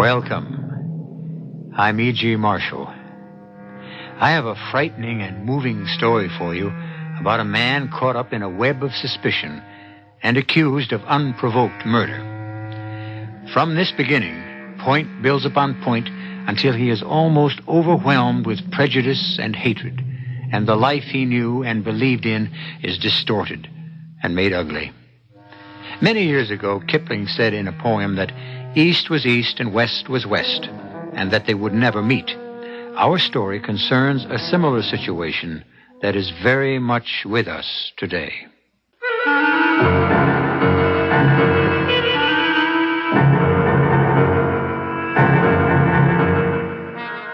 Welcome. I'm E.G. Marshall. I have a frightening and moving story for you about a man caught up in a web of suspicion and accused of unprovoked murder. From this beginning, point builds upon point until he is almost overwhelmed with prejudice and hatred, and the life he knew and believed in is distorted and made ugly. Many years ago, Kipling said in a poem that east was east and west was west, and that they would never meet. Our story concerns a similar situation that is very much with us today.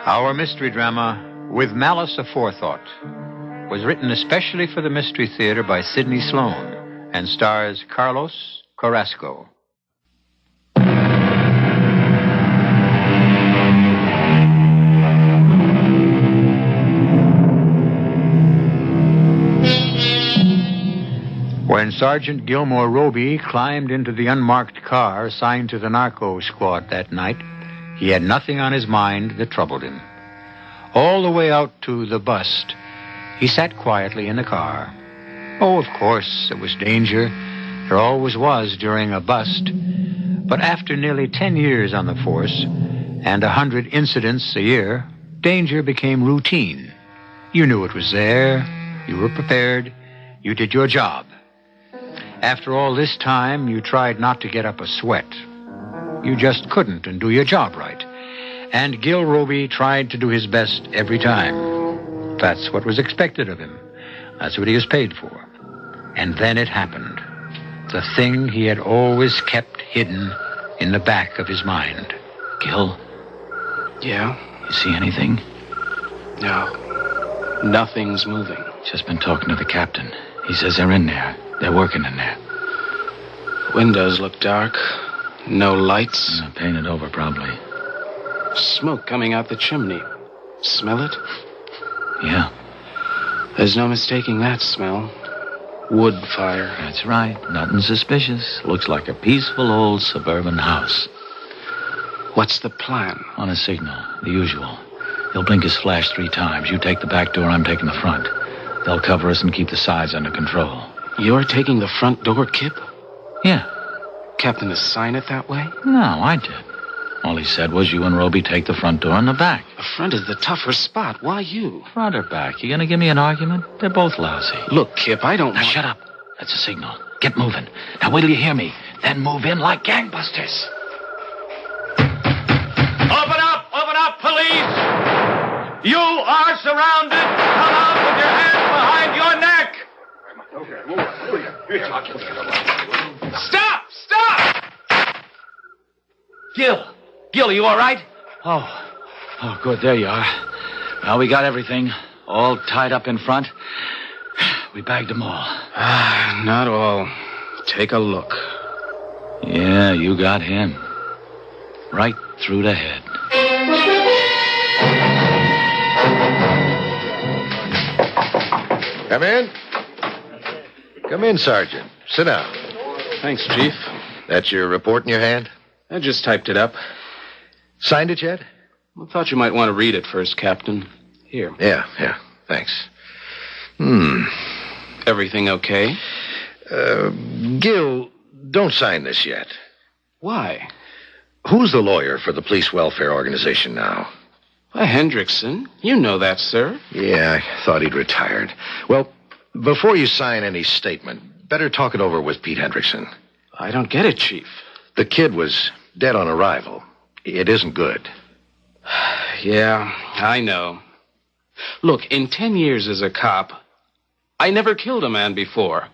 Our mystery drama, With Malice, Aforethought, was written especially for the Mystery Theater by Sidney Sloan and stars Carlos Carrasco. When Sergeant Gilmore Roby climbed into the unmarked car assigned to the narco squad that night, he had nothing on his mind that troubled him. All the way out to the bust, he sat quietly in the car. Oh, of course, there was danger. There always was during a bust. But after nearly 10 years on the force and 100 incidents a year, danger became routine. You knew it was there. You were prepared. You did your job. After all this time, you tried not to get up a sweat. You just couldn't and do your job right. And Gil Roby tried to do his best every time. That's what was expected of him. That's what he was paid for. And then it happened. The thing he had always kept hidden in the back of his mind. Gil? Yeah? You see anything? No. Nothing's moving. Just been talking to the captain. He says they're in there. They're working in there. Windows look dark. No lights. Painted over, probably. Smoke coming out the chimney. Smell it? Yeah. There's no mistaking that smell. Wood fire. That's right. Nothing suspicious. Looks like a peaceful old suburban house. What's the plan? On a signal. The usual. He'll blink his flash 3 times. You take the back door, I'm taking the front. They'll cover us and keep the sides under control. You're taking the front door, Kip? Yeah. Captain assigned it that way? No, I did. All he said was you and Roby take the front door and the back. The front is the tougher spot. Why you? Front or back? You gonna give me an argument? They're both lousy. Look, Kip, I don't Now want... shut up. That's a signal. Get moving. Now wait till you hear me. Then move in like gangbusters. Open up! Open up, police! You are surrounded! Come out with your hands behind your neck! Stop! Stop! Gil, you all right? Oh, good. There you are. Well, we got everything. All tied up in front. We bagged them all. Not all. Take a look. Yeah, you got him. Right through the head. Come in. Come in, Sergeant. Sit down. Thanks, Chief. That's your report in your hand? I just typed it up. Signed it yet? I thought you might want to read it first, Captain. Here. Yeah. Thanks. Everything okay? Gil, don't sign this yet. Why? Who's the lawyer for the police welfare organization now? Why, Hendrickson. You know that, sir. Yeah, I thought he'd retired. Well, before you sign any statement, better talk it over with Pete Hendrickson. I don't get it, Chief. The kid was dead on arrival. It isn't good. Yeah, I know. Look, in 10 years as a cop, I never killed a man before.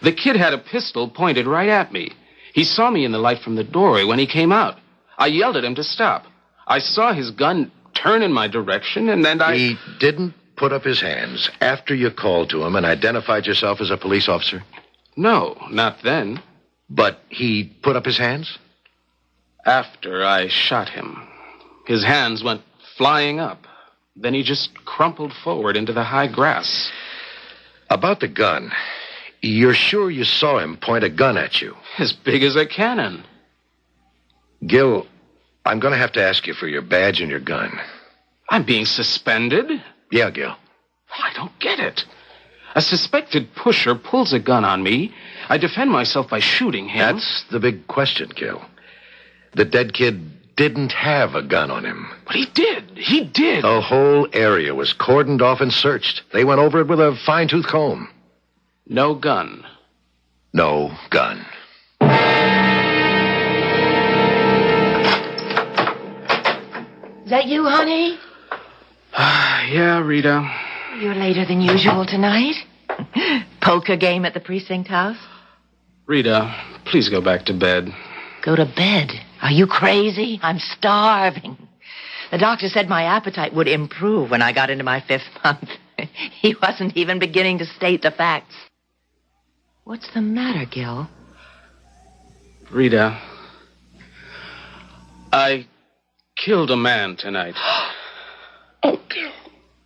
The kid had a pistol pointed right at me. He saw me in the light from the doorway when he came out. I yelled at him to stop. I saw his gun turn in my direction, and then He didn't put up his hands after you called to him and identified yourself as a police officer? No, not then. But he put up his hands? After I shot him. His hands went flying up. Then he just crumpled forward into the high grass. About the gun, you're sure you saw him point a gun at you? As big as a cannon. Gil, I'm going to have to ask you for your badge and your gun. I'm being suspended? Yeah, Gil. I don't get it. A suspected pusher pulls a gun on me. I defend myself by shooting him. That's the big question, Gil. The dead kid didn't have a gun on him. But he did. He did. The whole area was cordoned off and searched. They went over it with a fine-tooth comb. No gun. No gun. Is that you, honey? Yeah, Rita. You're later than usual tonight. Poker game at the precinct house? Rita, please go back to bed. Go to bed. Are you crazy? I'm starving. The doctor said my appetite would improve when I got into my 5th month. He wasn't even beginning to state the facts. What's the matter, Gil? Rita, I killed a man tonight. Oh, Gil.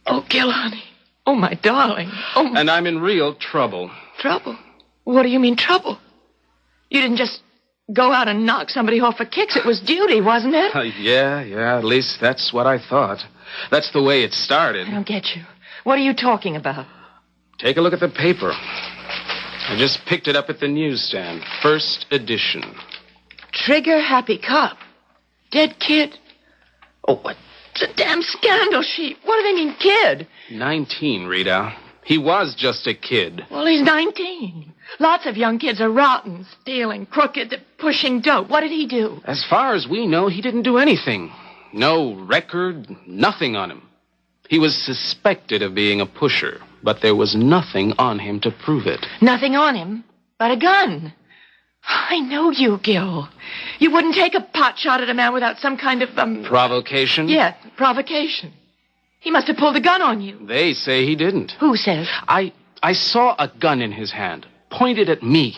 Oh, Gil, honey. Oh, my darling. Oh, my... And I'm in real trouble. Trouble? What do you mean, trouble? You didn't just go out and knock somebody off for kicks. It was duty, wasn't it? Yeah, at least that's what I thought. That's the way it started. I don't get you. What are you talking about? Take a look at the paper. I just picked it up at the newsstand. First edition. Trigger Happy Cop. Dead kid. Oh, what? It's a damn scandal sheet. What do they mean, kid? 19, Rita. He was just a kid. Well, he's 19. Lots of young kids are rotten, stealing, crooked, pushing dope. What did he do? As far as we know, he didn't do anything. No record, nothing on him. He was suspected of being a pusher, but there was nothing on him to prove it. Nothing on him but a gun. I know you, Gil. You wouldn't take a pot shot at a man without some kind of, Provocation? Yeah, provocation. He must have pulled a gun on you. They say he didn't. Who says? I saw a gun in his hand, pointed at me,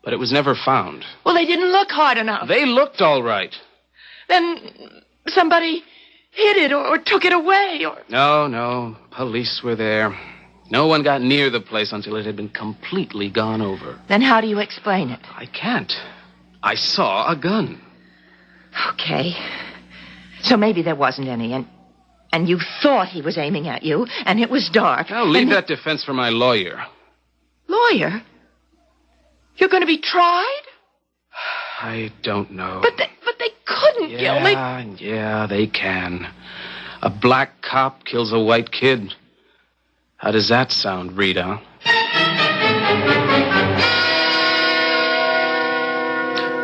but it was never found. Well, they didn't look hard enough. They looked all right. Then somebody hid it or took it away or... No. Police were there. No one got near the place until it had been completely gone over. Then how do you explain it? I can't. I saw a gun. Okay. So maybe there wasn't any, and you thought he was aiming at you, and it was dark. Now, leave that defense for my lawyer. Lawyer? You're going to be tried? I don't know. But they couldn't, Gil. Yeah, they can. A black cop kills a white kid. How does that sound, Rita?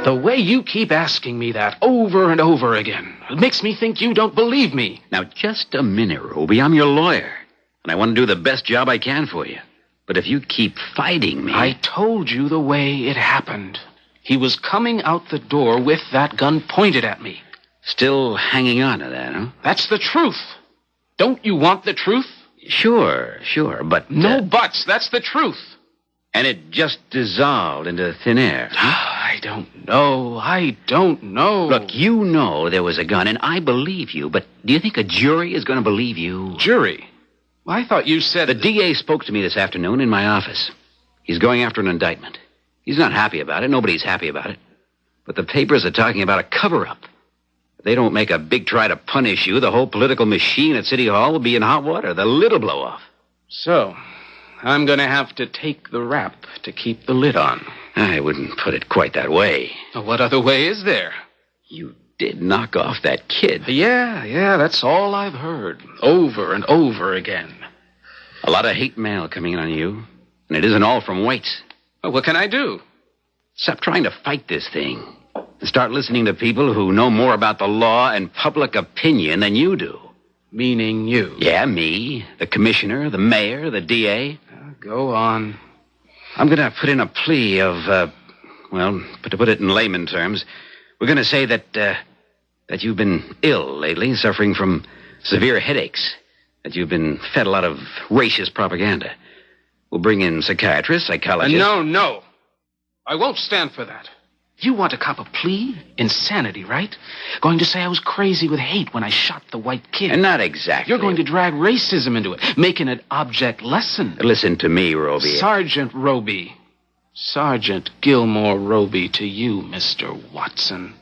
The way you keep asking me that over and over again, it makes me think you don't believe me. Now, just a minute, Roby. I'm your lawyer, and I want to do the best job I can for you. But if you keep fighting me... I told you the way it happened. He was coming out the door with that gun pointed at me. Still hanging on to that, huh? That's the truth. Don't you want the truth? Sure, but... No buts. That's the truth. And it just dissolved into thin air. Huh? I don't know. Look, you know there was a gun, and I believe you, but do you think a jury is going to believe you? Jury? Well, I thought you said... The DA spoke to me this afternoon in my office. He's going after an indictment. He's not happy about it. Nobody's happy about it. But the papers are talking about a cover-up. If they don't make a big try to punish you, the whole political machine at City Hall will be in hot water. The lid'll blow off. So, I'm going to have to take the rap to keep the lid on. I wouldn't put it quite that way. What other way is there? You did knock off that kid. Yeah, that's all I've heard. Over and over again. A lot of hate mail coming in on you. And it isn't all from whites. Well, what can I do? Stop trying to fight this thing. And start listening to people who know more about the law and public opinion than you do. Meaning you? Yeah, me. The commissioner, the mayor, the DA. Go on. I'm going to put in a plea of, but to put it in layman terms, we're going to say that you've been ill lately, suffering from severe headaches, that you've been fed a lot of racist propaganda. We'll bring in psychiatrists, psychologists. No. I won't stand for that. You want to cop a plea? Insanity, right? Going to say I was crazy with hate when I shot the white kid. And not exactly. You're going to drag racism into it, making it object lesson. Listen to me, Roby. Sergeant Roby. Sergeant Gilmore Roby to you, Mr. Watson.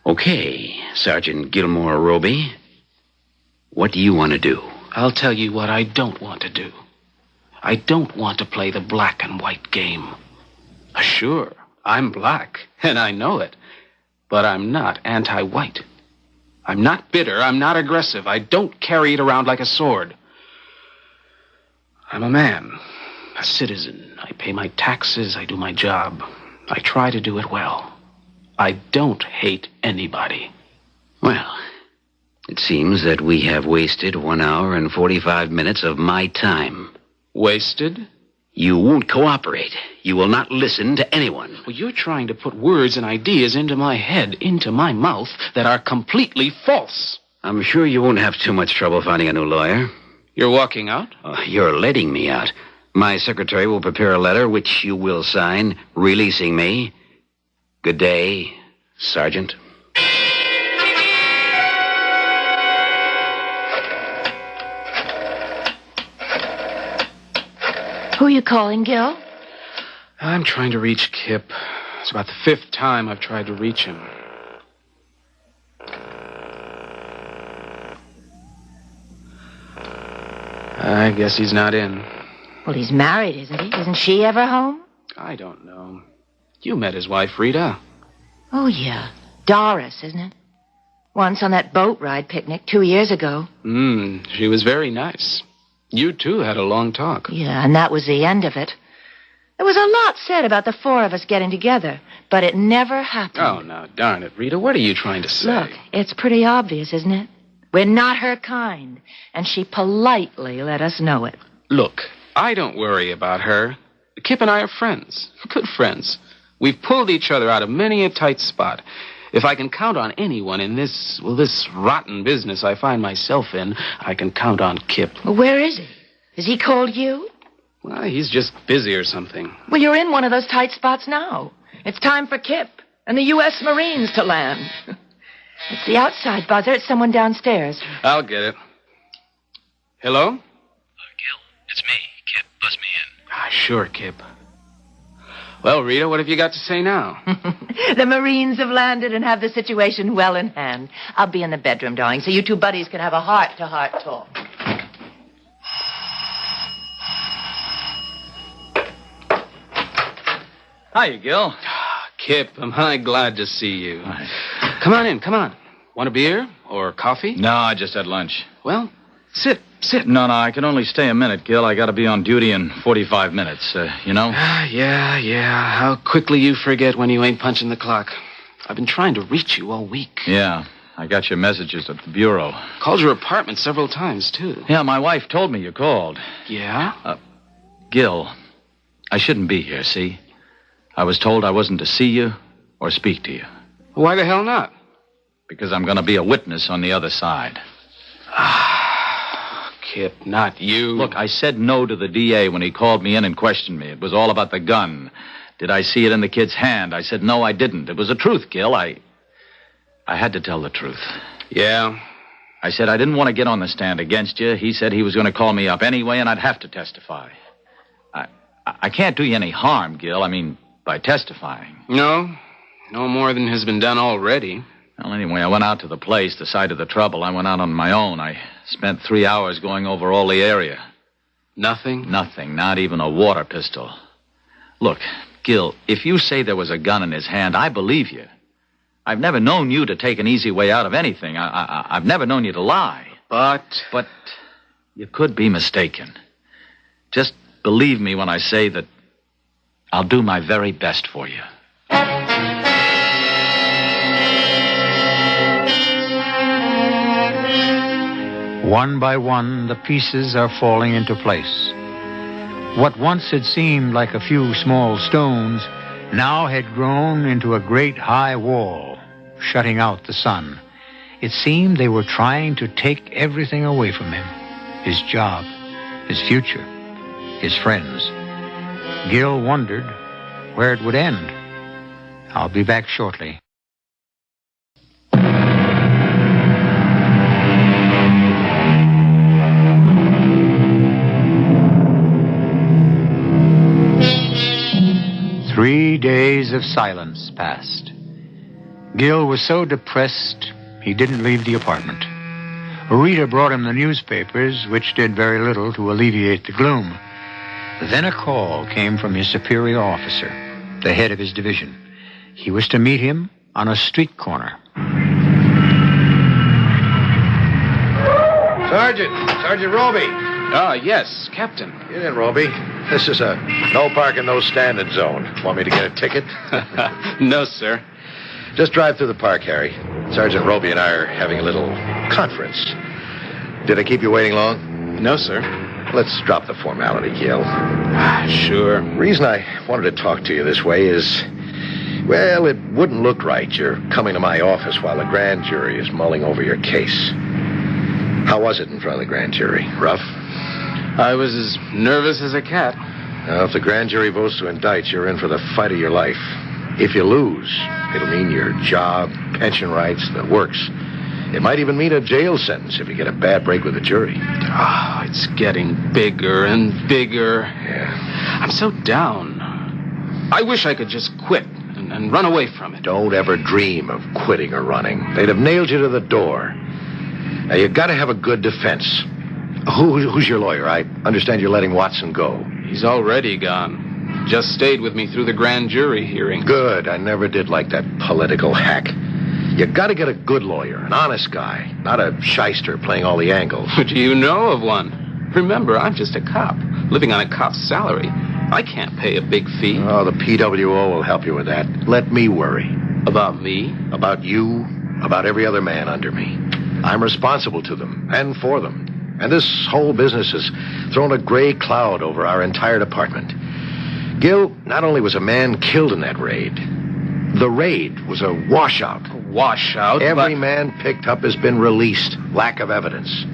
Okay, Sergeant Gilmore Roby. What do you want to do? I'll tell you what I don't want to do. I don't want to play the black and white game. Sure, I'm black, and I know it. But I'm not anti-white. I'm not bitter. I'm not aggressive. I don't carry it around like a sword. I'm a man, a citizen. I pay my taxes. I do my job. I try to do it well. I don't hate anybody. Well, it seems that we have wasted 1 hour and 45 minutes of my time. Wasted? You won't cooperate. You will not listen to anyone. Well, you're trying to put words and ideas into my head, into my mouth, that are completely false. I'm sure you won't have too much trouble finding a new lawyer. You're walking out? You're letting me out. My secretary will prepare a letter, which you will sign, releasing me. Good day, Sergeant. Who are you calling, Gil? I'm trying to reach Kip. It's about the 5th time I've tried to reach him. I guess he's not in. Well, he's married, isn't he? Isn't she ever home? I don't know. You met his wife, Rita. Oh, yeah. Doris, isn't it? Once on that boat ride picnic 2 years ago. She was very nice. You two had a long talk. Yeah, and that was the end of it. There was a lot said about the 4 of us getting together, but it never happened. Oh, now, darn it, Rita. What are you trying to say? Look, it's pretty obvious, isn't it? We're not her kind, and she politely let us know it. Look, I don't worry about her. Kip and I are friends. Good friends. We've pulled each other out of many a tight spot. If I can count on anyone in this rotten business I find myself in, I can count on Kip. Well, where is he? Has he called you? Well, he's just busy or something. Well, you're in one of those tight spots now. It's time for Kip and the U.S. Marines to land. It's the outside buzzer. It's someone downstairs. I'll get it. Hello? Gil, it's me, Kip. Buzz me in. Sure, Kip. Well, Rita, what have you got to say now? The Marines have landed and have the situation well in hand. I'll be in the bedroom, darling, so you two buddies can have a heart-to-heart talk. Hiya, Gil. Kip, am I glad to see you. Come on in, come on. Want a beer or coffee? No, I just had lunch. Well, sit. No, I can only stay a minute, Gil. I gotta be on duty in 45 minutes, you know? Yeah. How quickly you forget when you ain't punching the clock. I've been trying to reach you all week. Yeah, I got your messages at the bureau. Called your apartment several times, too. Yeah, my wife told me you called. Yeah? Gil, I shouldn't be here, see? I was told I wasn't to see you or speak to you. Why the hell not? Because I'm gonna be a witness on the other side. Kip, not you. Look, I said no to the DA when he called me in and questioned me. It was all about the gun. Did I see it in the kid's hand? I said, no, I didn't. It was the truth, Gil. I had to tell the truth. Yeah? I said I didn't want to get on the stand against you. He said he was going to call me up anyway, and I'd have to testify. I can't do you any harm, Gil. I mean, by testifying. No more than has been done already. Well, anyway, I went out to the place, the site of the trouble. I went out on my own. I spent 3 hours going over all the area. Nothing? Nothing, not even a water pistol. Look, Gil, if you say there was a gun in his hand, I believe you. I've never known you to take an easy way out of anything. I've never known you to lie. But you could be mistaken. Just believe me when I say that I'll do my very best for you. One by one, the pieces are falling into place. What once had seemed like a few small stones now had grown into a great high wall, shutting out the sun. It seemed they were trying to take everything away from him. His job, his future, his friends. Gil wondered where it would end. I'll be back shortly. "3 days of silence passed. Gil was so depressed he didn't leave the apartment. Rita brought him the newspapers, which did very little to alleviate the gloom. Then a call came from his superior officer, the head of his division. He was to meet him on a street corner. Sergeant Roby. Ah, yes, Captain. Get in, Roby. This is a no parking, no standing zone. Want me to get a ticket? No, sir. Just drive through the park, Harry. Sergeant Roby and I are having a little conference. Did I keep you waiting long? No, sir. Let's drop the formality, Gil. Sure. The reason I wanted to talk to you this way is, well, it wouldn't look right. You're coming to my office while the grand jury is mulling over your case. How was it in front of the grand jury? Rough? I was as nervous as a cat. Now, if the grand jury votes to indict, you're in for the fight of your life. If you lose, it'll mean your job, pension rights, the works. It might even mean a jail sentence if you get a bad break with the jury. Oh, it's getting bigger and bigger. Yeah. I'm so down. I wish I could just quit and run away from it. Don't ever dream of quitting or running. They'd have nailed you to the door. Now, you got to have a good defense. Who's your lawyer? I understand you're letting Watson go. He's already gone. Just stayed with me through the grand jury hearing. Good. I never did like that political hack. You got to get a good lawyer, an honest guy, not a shyster playing all the angles. Do you know of one? Remember, I'm just a cop, living on a cop's salary. I can't pay a big fee. Oh, the PWO will help you with that. Let me worry. About me? About you, about every other man under me. I'm responsible to them and for them. And this whole business has thrown a gray cloud over our entire department. Gil, not only was a man killed in that raid, the raid was a washout. A washout? Every man picked up has been released. Lack of evidence.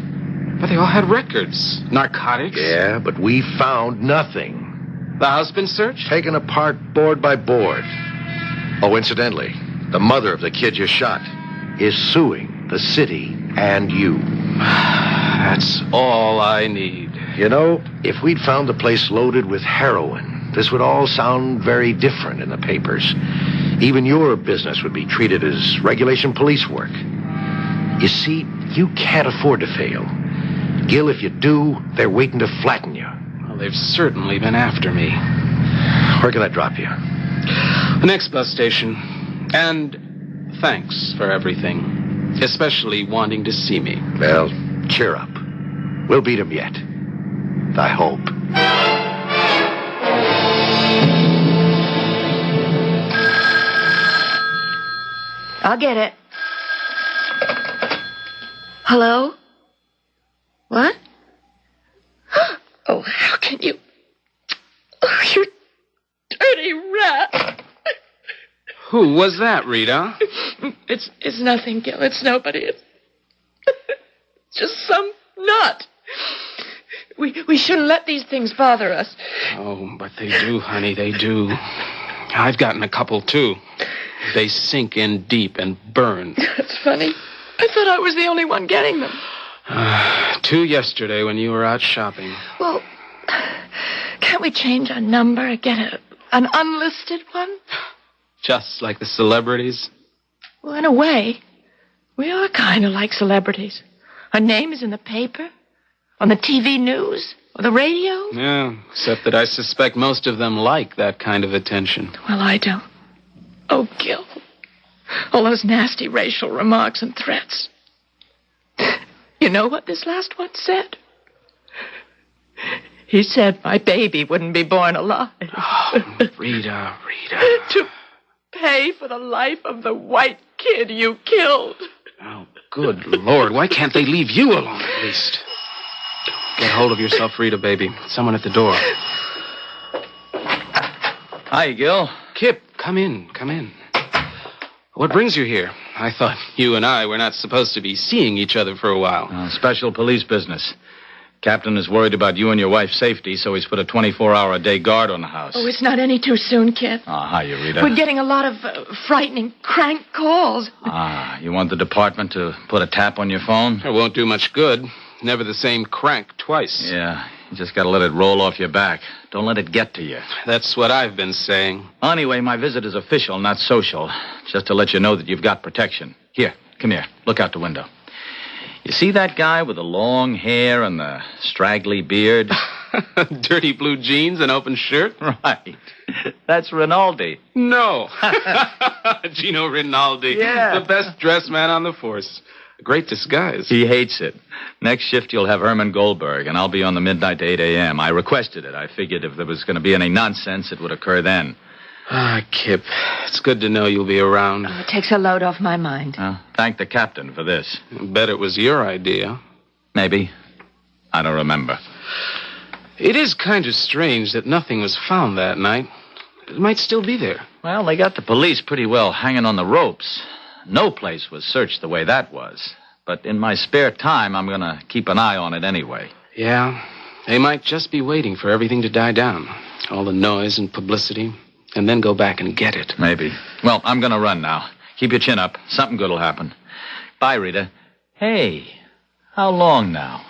But they all had records. Narcotics? Yeah, but we found nothing. The house been searched? Taken apart board by board. Oh, incidentally, the mother of the kid you shot is suing the city and you. That's all I need. You know, if we'd found the place loaded with heroin, this would all sound very different in the papers. Even your business would be treated as regulation police work. You see, you can't afford to fail. Gil, if you do, they're waiting to flatten you. Well, they've certainly been after me. Where can I drop you? The next bus station. And thanks for everything. Especially wanting to see me. Well, cheer up. We'll beat him yet. I hope. I'll get it. Hello? What? Oh, how can you... Oh, you dirty rat. Who was that, Rita? It's nothing, Gil. It's nobody. It's just some nut. We shouldn't let these things bother us. Oh, but they do, honey, they do. I've gotten a couple, too. They sink in deep and burn. That's funny. I thought I was the only one getting them. 2 yesterday when you were out shopping. Well, can't we change our number, get an unlisted one? Just like the celebrities? Well, in a way, we are kind of like celebrities. Our name is in the paper, on the TV news, or the radio. Yeah, except that I suspect most of them like that kind of attention. Well, I don't. Oh, Gil. All those nasty racial remarks and threats. You know what this last one said? He said my baby wouldn't be born alive. Oh, Rita. To pay for the life of the white kid you killed. Oh, good Lord. Why can't they leave you alone at least? Get hold of yourself, Rita, baby. Someone at the door. Hi, Gil. Kip, come in. What brings you here? I thought you and I were not supposed to be seeing each other for a while. Special police business. Captain is worried about you and your wife's safety, so he's put a 24-hour-a-day guard on the house. Oh, it's not any too soon, Kip. Hiya, Rita. We're getting a lot of frightening crank calls. You want the department to put a tap on your phone? It won't do much good. Never the same crank twice. Yeah. You just gotta let it roll off your back. Don't let it get to you. That's what I've been saying. Anyway, my visit is official, not social. Just to let you know that you've got protection. Here, come here. Look out the window. You see that guy with the long hair and the straggly beard? Dirty blue jeans and open shirt? Right. That's Rinaldi. No. Gino Rinaldi. Yeah. The best dressed man on the force. A great disguise. He hates it. Next shift, you'll have Herman Goldberg, and I'll be on the midnight to 8 a.m. I requested it. I figured if there was going to be any nonsense, it would occur then. Ah, Kip. It's good to know you'll be around. Oh, it takes a load off my mind. Thank the captain for this. I bet it was your idea. Maybe. I don't remember. It is kind of strange that nothing was found that night. It might still be there. Well, they got the police pretty well hanging on the ropes. No place was searched the way that was. But in my spare time, I'm going to keep an eye on it anyway. Yeah, they might just be waiting for everything to die down. All the noise and publicity. And then go back and get it. Maybe. Well, I'm going to run now. Keep your chin up. Something good will happen. Bye, Rita. Hey, how long now?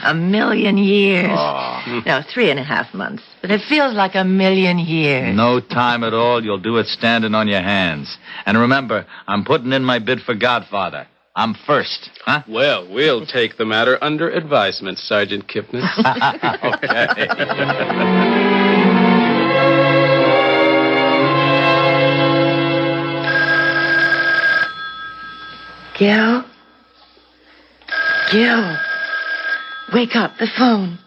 1,000,000 years. Oh. No, 3.5 months. But it feels like 1,000,000 years. No time at all. You'll do it standing on your hands. And remember, I'm putting in my bid for Godfather. I'm first, huh? Well, we'll take the matter under advisement, Sergeant Kipnis. Okay. Gil? Gil? Wake up, the phone.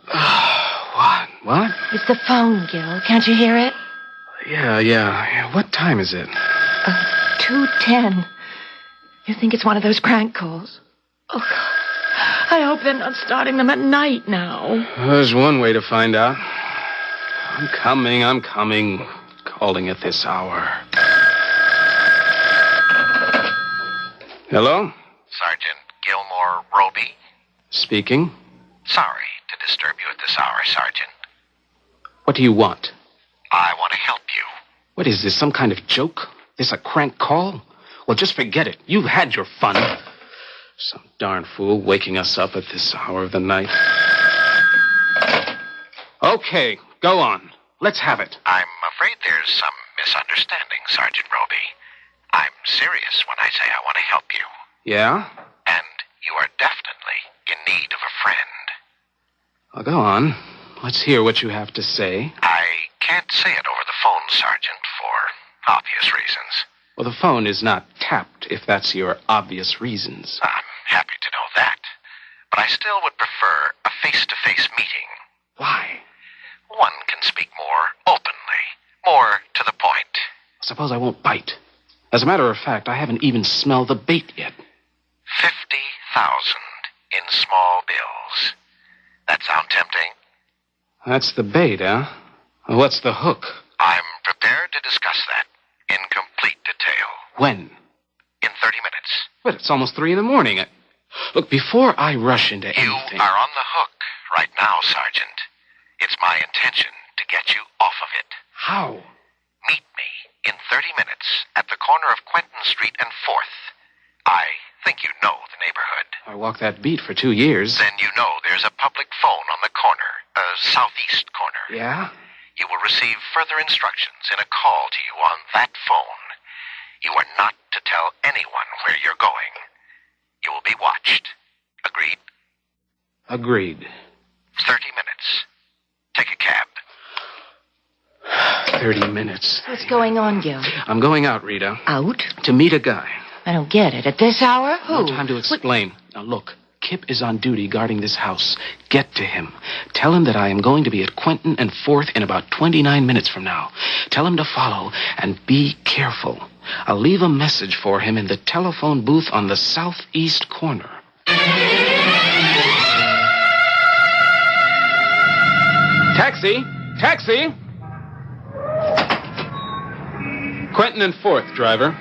What? It's the phone, Gil. Can't you hear it? Yeah. What time is it? 2:10. You think it's one of those crank calls? Oh, God. I hope they're not starting them at night now. There's one way to find out. I'm coming. Calling at this hour. Hello? Sergeant Gilmore Roby? Speaking. Sorry to disturb you at this hour, Sergeant. What do you want? I want to help you. What is this, some kind of joke? This a crank call? Well, just forget it. You've had your fun. Some darn fool waking us up at this hour of the night. Okay, go on. Let's have it. I'm afraid there's some misunderstanding, Sergeant Roby. I'm serious when I say I want to help you. Yeah? And you are definitely in need of a friend. Well, go on. Let's hear what you have to say. I can't say it over the phone, Sergeant, for obvious reasons. Well, the phone is not tapped, if that's your obvious reasons. I'm happy to know that. But I still would prefer a face-to-face meeting. Why? One can speak more openly, more to the point. Suppose I won't bite. As a matter of fact, I haven't even smelled the bait yet. 50,000 in small bills. That sound tempting? That's the bait, huh? Well, what's the hook? I'm prepared to discuss that in complete detail. When? In 30 minutes. But it's almost 3 a.m. Look, before I rush into You anything... are on the hook right now, Sergeant. It's my intention to get you off of it. How? Meet me in 30 minutes at the corner of Quentin Street and 4th. I think you know the neighborhood. I walked that beat for 2 years. Then you know there's a public phone on the corner, southeast corner. Yeah? You will receive further instructions in a call to you on that phone. You are not to tell anyone where you're going. You will be watched. Agreed? Agreed. 30 minutes. Take a cab. 30 minutes. What's going on, Gil? I'm going out, Rita. Out? To meet a guy. I don't get it. At this hour? Who? No time to explain. Now, look. Kip is on duty guarding this house. Get to him. Tell him that I am going to be at Quentin and 4th in about 29 minutes from now. Tell him to follow and be careful. I'll leave a message for him in the telephone booth on the southeast corner. Taxi! Taxi! Quentin and 4th, driver.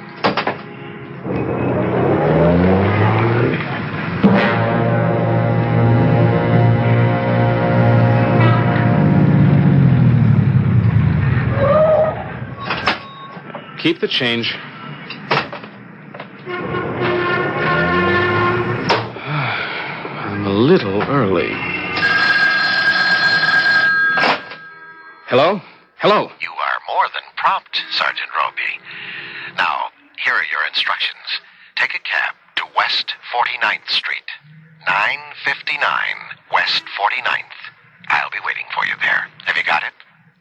Keep the change. I'm a little early. Hello? Hello? You are more than prompt, Sergeant Roby. Now, here are your instructions. Take a cab to West 49th Street. 959 West 49th. I'll be waiting for you there. Have you got it?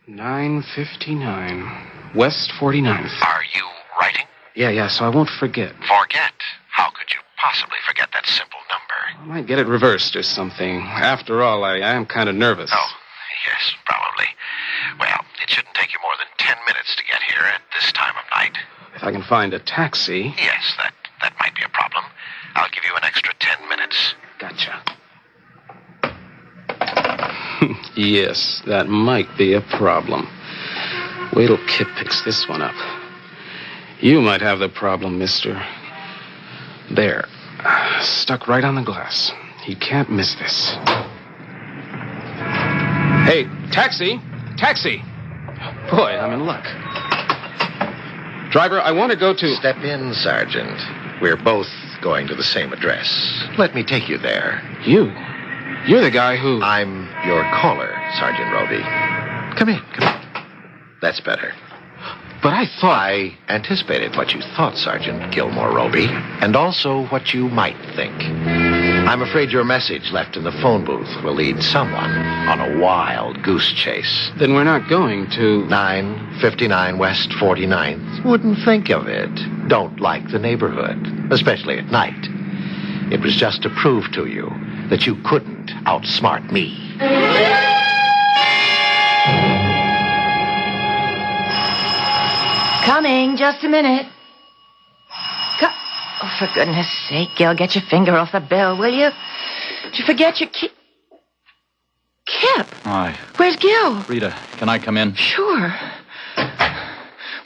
959 West 49th. Are you writing? Yeah, so I won't forget. Forget? How could you possibly forget that simple number? I might get it reversed or something. After all, I am kind of nervous. Oh, yes, probably. Well, it shouldn't take you more than 10 minutes to get here at this time of night. If I can find a taxi. Yes, that might be a problem. I'll give you an extra 10 minutes. Gotcha. Yes, that might be a problem. Wait till Kip picks this one up. You might have the problem, mister. There. Stuck right on the glass. He can't miss this. Hey, taxi! Taxi! Boy, I'm in luck. Driver, I want to go to... Step in, Sergeant. We're both going to the same address. Let me take you there. You? You're the guy who... I'm your caller, Sergeant Roby. Come in. That's better. But I thought... I anticipated what you thought, Sergeant Gilmore Roby, and also what you might think. I'm afraid your message left in the phone booth will lead someone on a wild goose chase. Then we're not going to... 959 West 49th. Wouldn't think of it. Don't like the neighborhood, especially at night. It was just to prove to you that you couldn't outsmart me. Coming, just a minute. Oh, for goodness sake, Gil, get your finger off the bill, will you? Did you forget your key? Kip! Hi. Where's Gil? Rita, can I come in? Sure.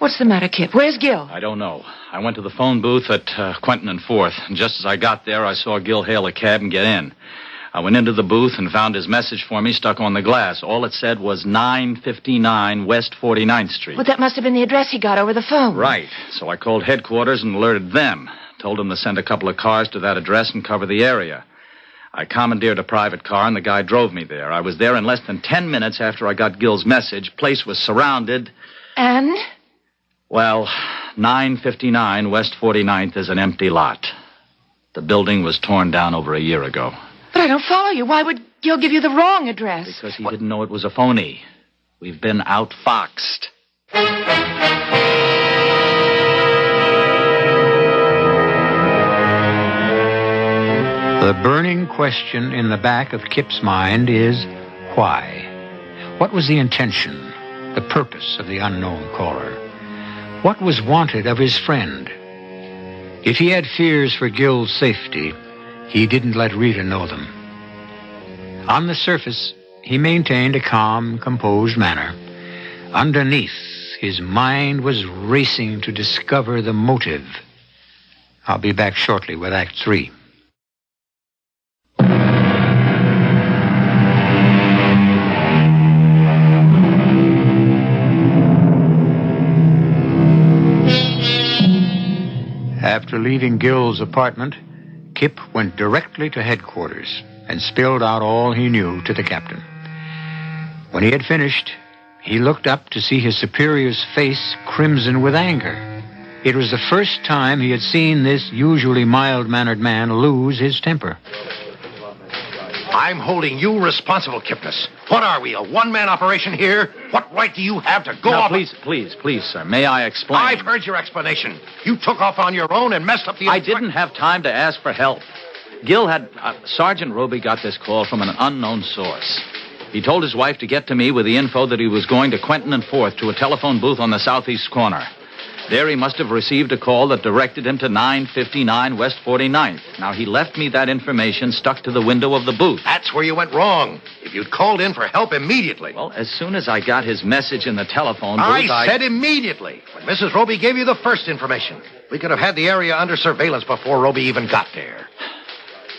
What's the matter, Kip? Where's Gil? I don't know. I went to the phone booth at Quentin and 4th, and just as I got there, I saw Gil hail a cab and get in. I went into the booth and found his message for me stuck on the glass. All it said was 959 West 49th Street. Well, that must have been the address he got over the phone. Right. So I called headquarters and alerted them. Told them to send a couple of cars to that address and cover the area. I commandeered a private car, and the guy drove me there. I was there in less than 10 minutes after I got Gil's message. Place was surrounded. And? Well, 959 West 49th is an empty lot. The building was torn down over a year ago. But I don't follow you. Why would Gil give you the wrong address? Because he didn't know it was a phony. We've been outfoxed. The burning question in the back of Kip's mind is, why? What was the intention, the purpose of the unknown caller? What was wanted of his friend? If he had fears for Gil's safety, he didn't let Rita know them. On the surface, he maintained a calm, composed manner. Underneath, his mind was racing to discover the motive. I'll be back shortly with Act 3. After leaving Gil's apartment, Kip went directly to headquarters and spilled out all he knew to the captain. When he had finished, he looked up to see his superior's face crimson with anger. It was the first time he had seen this usually mild-mannered man lose his temper. I'm holding you responsible, Kipnis. What are we, a one-man operation here? What right do you have to go Now, off... please, sir. May I explain? I've heard your explanation. You took off on your own and messed up the... I didn't have time to ask for help. Gil had... Sergeant Roby got this call from an unknown source. He told his wife to get to me with the info that he was going to Quentin and 4th to a telephone booth on the southeast corner. There he must have received a call that directed him to 959 West 49th. Now, he left me that information stuck to the window of the booth. That's where you went wrong. If you'd called in for help immediately... Well, as soon as I got his message in the telephone booth, I said immediately. When Mrs. Roby gave you the first information. We could have had the area under surveillance before Roby even got there.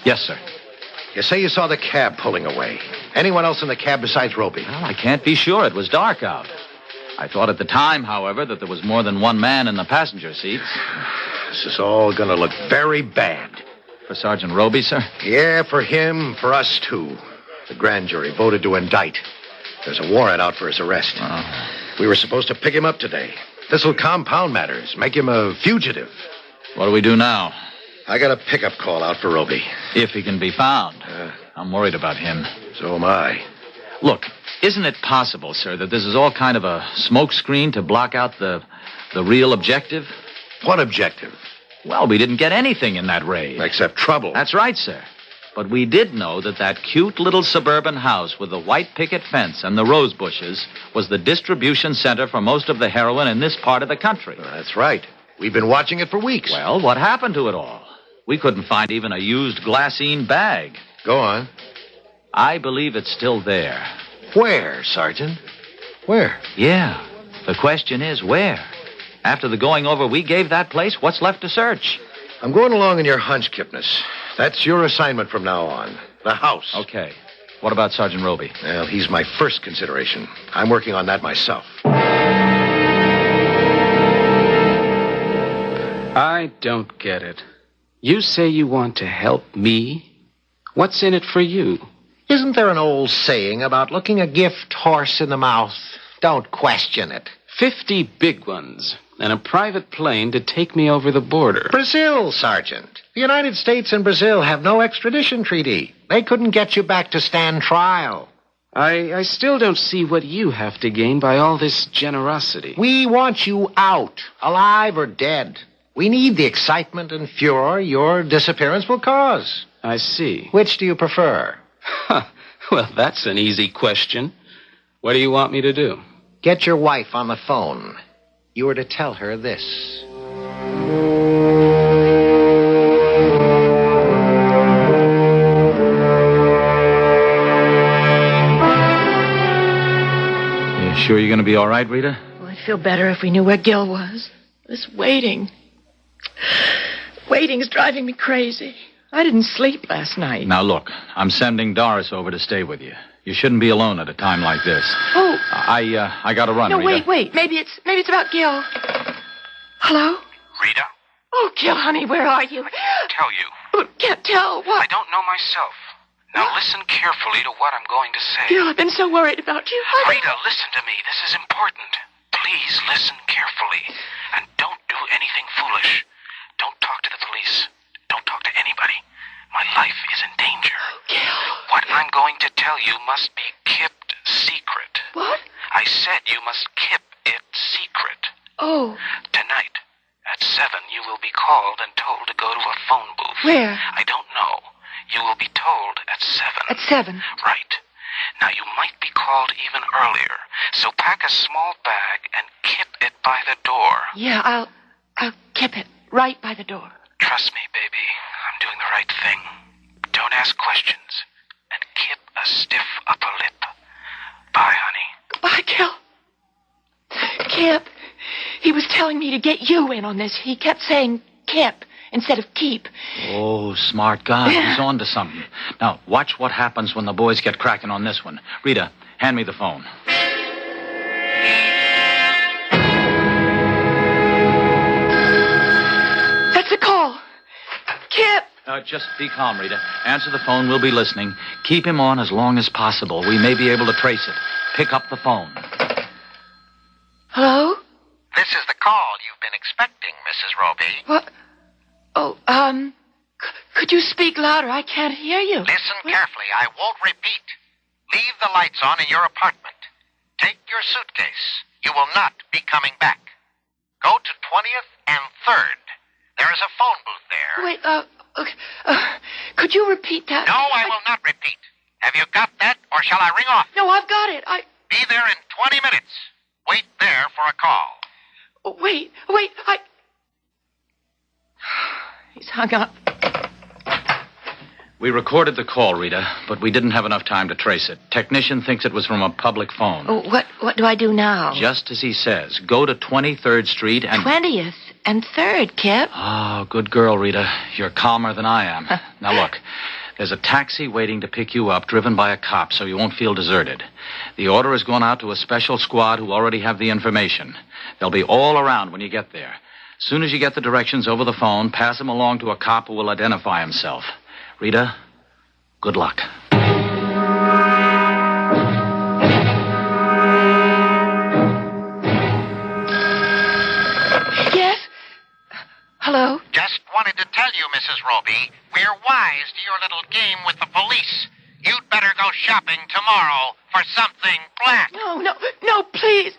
Yes, sir. You say you saw the cab pulling away. Anyone else in the cab besides Roby? Well, I can't be sure. It was dark out. I thought at the time, however, that there was more than one man in the passenger seats. This is all going to look very bad. For Sergeant Roby, sir? Yeah, for him, for us, too. The grand jury voted to indict. There's a warrant out for his arrest. We were supposed to pick him up today. This'll compound matters, make him a fugitive. What do we do now? I got a pickup call out for Roby. If he can be found. I'm worried about him. So am I. Look, isn't it possible, sir, that this is all kind of a smokescreen to block out the real objective? What objective? Well, we didn't get anything in that raid. Except trouble. That's right, sir. But we did know that cute little suburban house with the white picket fence and the rose bushes was the distribution center for most of the heroin in this part of the country. That's right. We've been watching it for weeks. Well, what happened to it all? We couldn't find even a used glassine bag. Go on. I believe it's still there. Where, Sergeant? Where? Yeah. The question is, where? After the going over we gave that place, what's left to search? I'm going along in your hunch, Kipnis. That's your assignment from now on. The house. Okay. What about Sergeant Roby? Well, he's my first consideration. I'm working on that myself. I don't get it. You say you want to help me? What's in it for you? Isn't there an old saying about looking a gift horse in the mouth? Don't question it. 50 big ones and a private plane to take me over the border. Brazil, Sergeant. The United States and Brazil have no extradition treaty. They couldn't get you back to stand trial. I still don't see what you have to gain by all this generosity. We want you out, alive or dead. We need the excitement and furor your disappearance will cause. I see. Which do you prefer? Well, that's an easy question. What do you want me to do? Get your wife on the phone. You were to tell her this. You sure you're going to be all right, Rita? Well, I'd feel better if we knew where Gil was. This waiting. Waiting's driving me crazy. I didn't sleep last night. Now, look, I'm sending Doris over to stay with you. You shouldn't be alone at a time like this. Oh. I got to run, No, Rita. wait. Maybe it's about Gil. Hello? Rita? Oh, Gil, honey, where are you? Tell you. Oh, can't tell. What? I don't know myself. Now listen carefully to what I'm going to say. Gil, I've been so worried about you. Rita, listen to me. This is important. Please listen carefully. And don't do anything foolish. Don't talk to the police. Don't talk to anybody. My life is in danger. Gil. What I'm going to tell you must be kept secret. What? I said you must keep it secret. Oh. Tonight, at 7, you will be called and told to go to a phone booth. Where? I don't know. You will be told at 7. At 7? Right. Now, you might be called even earlier, so pack a small bag and keep it by the door. Yeah, I'll keep it right by the door. Trust me, baby. I'm doing the right thing. Don't ask questions, and keep a stiff upper lip. Bye, honey. Goodbye, Gil. Kip, he was telling me to get you in on this. He kept saying Kip instead of keep. Oh, smart guy. He's on to something. Now, watch what happens when the boys get cracking on this one. Rita, hand me the phone. That's a call. Kip! Just be calm, Rita. Answer the phone. We'll be listening. Keep him on as long as possible. We may be able to trace it. Pick up the phone. Hello? This is the call you've been expecting, Mrs. Roby. What? Oh, could you speak louder? I can't hear you. Listen carefully. I won't repeat. Leave the lights on in your apartment. Take your suitcase. You will not be coming back. Go to 20th and 3rd. There is a phone booth there. Wait, could you repeat that? No, I will not repeat. Have you got that, or shall I ring off? No, I've got it. Be there in 20 minutes. Wait there for a call. Wait, He's hung up. We recorded the call, Rita, but we didn't have enough time to trace it. Technician thinks it was from a public phone. Oh, what do I do now? Just as he says. Go to 23rd Street and... 20th and 3rd, Kip. Oh, good girl, Rita. You're calmer than I am. Now, look. There's a taxi waiting to pick you up, driven by a cop, so you won't feel deserted. The order has gone out to a special squad who already have the information. They'll be all around when you get there. As soon as you get the directions over the phone, pass them along to a cop who will identify himself. Rita, good luck. Hello? Just wanted to tell you, Mrs. Roby, we're wise to your little game with the police. You'd better go shopping tomorrow for something black. No, please.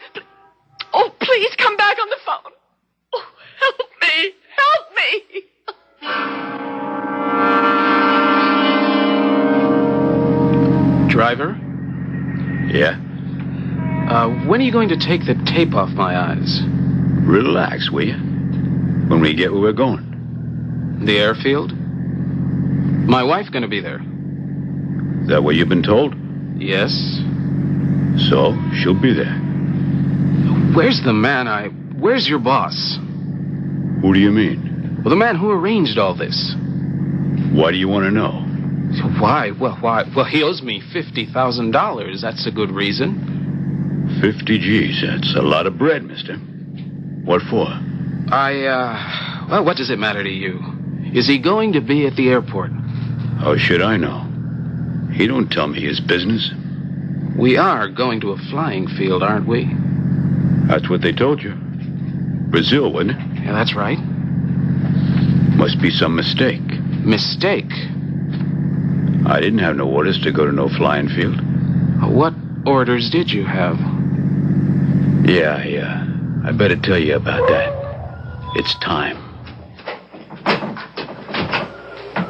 Oh, please come back on the phone. Oh, help me. Driver? Yeah? When are you going to take the tape off my eyes? Relax, will you? When we get where we're going. The airfield? My wife going to be there? Is that what you've been told? Yes. So, she'll be there. Where's the man Where's your boss? Who do you mean? Well, the man who arranged all this. Why do you want to know? Why? Well, he owes me $50,000. That's a good reason. 50 G's. That's a lot of bread, mister. What for? Well, what does it matter to you? Is he going to be at the airport? How should I know? He don't tell me his business. We are going to a flying field, aren't we? That's what they told you. Brazil, wasn't it? Yeah, that's right. Must be some mistake. Mistake? I didn't have no orders to go to no flying field. What orders did you have? Yeah. I better tell you about that. It's time.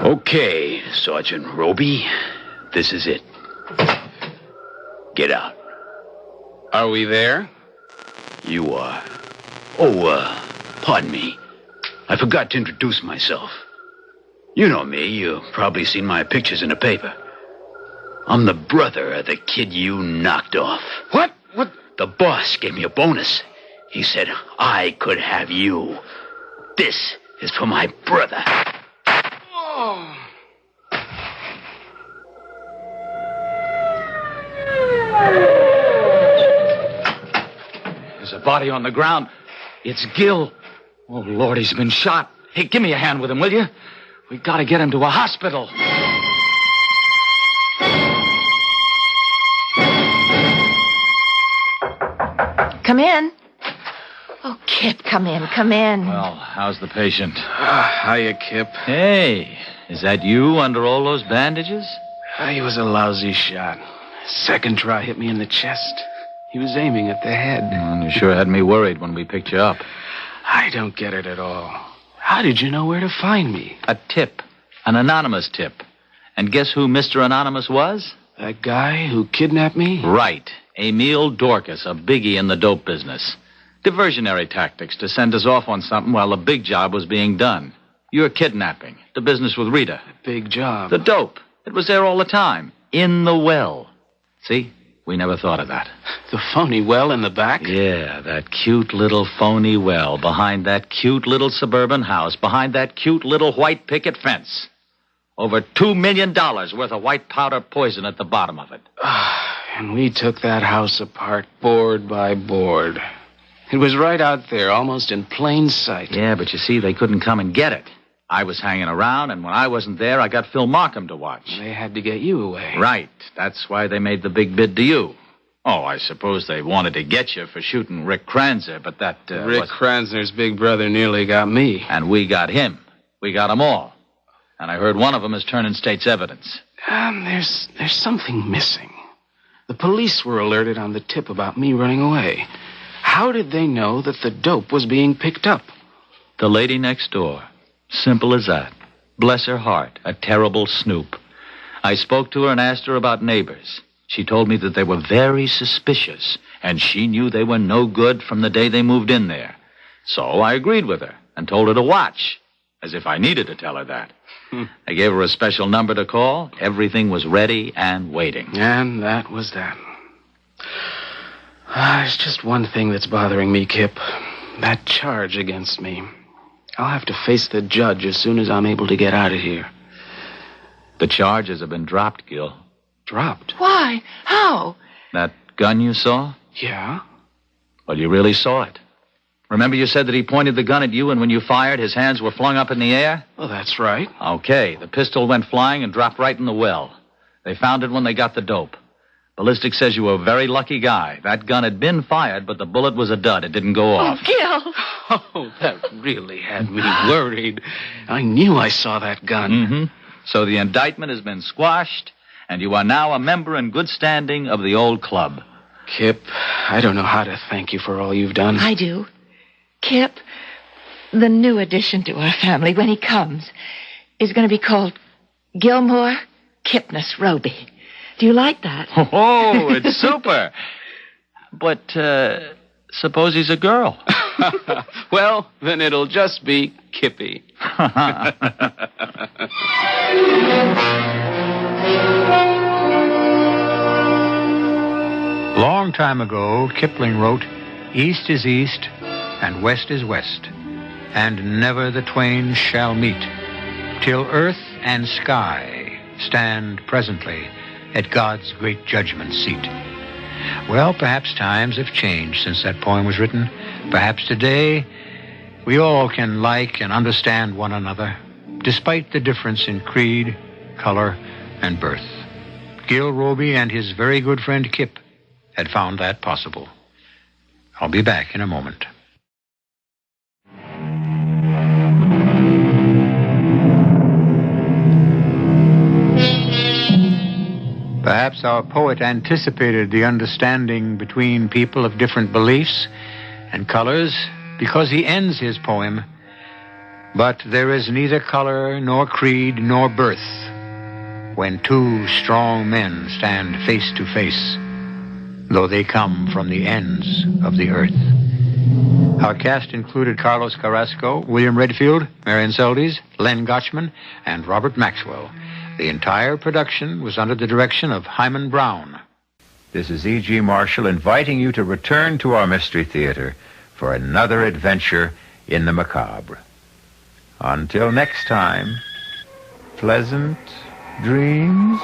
Okay, Sergeant Roby. This is it. Get out. Are we there? You are. Pardon me. I forgot to introduce myself. You know me. You've probably seen my pictures in the paper. I'm the brother of the kid you knocked off. What? The boss gave me a bonus. He said I could have you. This is for my brother. Oh. There's a body on the ground. It's Gil. Oh, Lord, he's been shot. Hey, give me a hand with him, will you? We gotta get him to a hospital. Come in. Oh, Kip, come in. Well, how's the patient? Hiya, Kip. Hey, is that you under all those bandages? He was a lousy shot. Second try hit me in the chest. He was aiming at the head. Well, you sure had me worried when we picked you up. I don't get it at all. How did you know where to find me? A tip. An anonymous tip. And guess who Mr. Anonymous was? That guy who kidnapped me? Right. Emil Dorcas, a biggie in the dope business. Diversionary tactics to send us off on something while the big job was being done. Your kidnapping. The business with Rita. Big job. The dope. It was there all the time. In the well. See? We never thought of that. The phony well in the back? Yeah, that cute little phony well behind that cute little suburban house, behind that cute little white picket fence. Over $2 million worth of white powder poison at the bottom of it. And we took that house apart board by board. It was right out there, almost in plain sight. Yeah, but you see, they couldn't come and get it. I was hanging around, and when I wasn't there, I got Phil Markham to watch. They had to get you away. Right. That's why they made the big bid to you. Oh, I suppose they wanted to get you for shooting Rick Kranzer, but that, Rick Kranzner's big brother nearly got me. And we got him. We got them all. And I heard one of them is turning state's evidence. There's something missing. The police were alerted on the tip about me running away. How did they know that the dope was being picked up? The lady next door. Simple as that. Bless her heart, a terrible snoop. I spoke to her and asked her about neighbors. She told me that they were very suspicious, and she knew they were no good from the day they moved in there. So I agreed with her and told her to watch, as if I needed to tell her that. I gave her a special number to call. Everything was ready and waiting. And that was that. There's just one thing that's bothering me, Kip. That charge against me. I'll have to face the judge as soon as I'm able to get out of here. The charges have been dropped, Gil. Dropped? Why? How? That gun you saw? Yeah? Well, you really saw it. Remember you said that he pointed the gun at you, and when you fired, his hands were flung up in the air? Well, that's right. Okay, the pistol went flying and dropped right in the well. They found it when they got the dope. Ballistics says you were a very lucky guy. That gun had been fired, but the bullet was a dud. It didn't go off. Gil! Oh, that really had me worried. I knew I saw that gun. Mm-hmm. So the indictment has been squashed, and you are now a member in good standing of the old club. Kip, I don't know how to thank you for all you've done. I do. Kip, the new addition to our family, when he comes, is going to be called Gilmore Kipnis Roby. Do you like that? Oh, it's super. But, suppose he's a girl. Well, then it'll just be Kippy. Long time ago, Kipling wrote, "East is east, and west is west, and never the twain shall meet, till earth and sky stand presently at God's great judgment seat." Well, perhaps times have changed since that poem was written. Perhaps today we all can like and understand one another, despite the difference in creed, color, and birth. Gil Roby and his very good friend Kip had found that possible. I'll be back in a moment. Perhaps our poet anticipated the understanding between people of different beliefs and colors because he ends his poem, "But there is neither color nor creed nor birth when two strong men stand face to face, though they come from the ends of the earth." Our cast included Carlos Carrasco, William Redfield, Marion Seldes, Len Gotchman, and Robert Maxwell. The entire production was under the direction of Hyman Brown. This is E.G. Marshall inviting you to return to our Mystery Theater for another adventure in the macabre. Until next time, pleasant dreams.